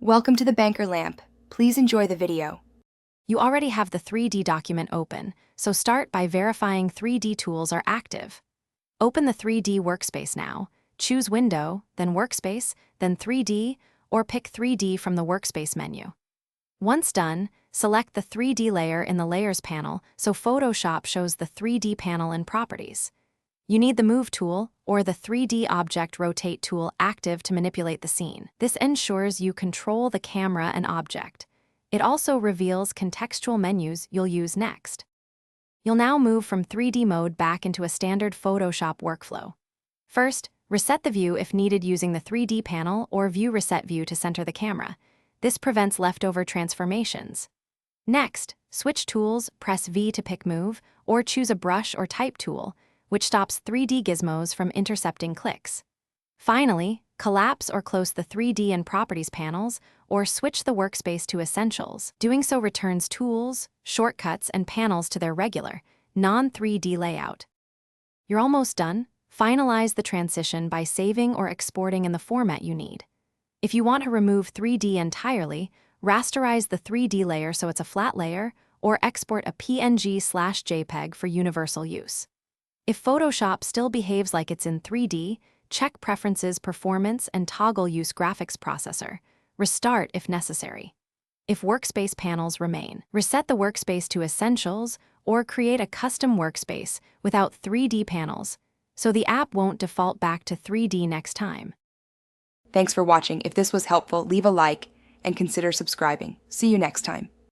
Welcome to the Banker Lamp. Please enjoy the video. You already have the 3D document open, so start by verifying 3D tools are active. Open the 3D workspace now, choose Window, then Workspace, then 3D, or pick 3D from the Workspace menu. Once done, select the 3D layer in the Layers panel so Photoshop shows the 3D panel and properties. You need the Move tool or the 3D Object Rotate tool active to manipulate the scene. This ensures you control the camera and object. It also reveals contextual menus you'll use next. You'll now move from 3D mode back into a standard Photoshop workflow. First, reset the view if needed using the 3D panel or View Reset View to center the camera. This prevents leftover transformations. Next, switch tools, press V to pick Move, or choose a brush or type tool, which stops 3D gizmos from intercepting clicks. Finally, collapse or close the 3D and Properties panels, or switch the workspace to Essentials. Doing so returns tools, shortcuts, and panels to their regular, non-3D layout. You're almost done. Finalize the transition by saving or exporting in the format you need. If you want to remove 3D entirely, rasterize the 3D layer so it's a flat layer, or export a PNG/JPEG for universal use. If Photoshop still behaves like it's in 3D, check Preferences, Performance, and toggle Use Graphics Processor. Restart if necessary. If workspace panels remain, reset the workspace to Essentials or create a custom workspace without 3D panels, so the app won't default back to 3D next time. Thanks for watching. If this was helpful, leave a like and consider subscribing. See you next time.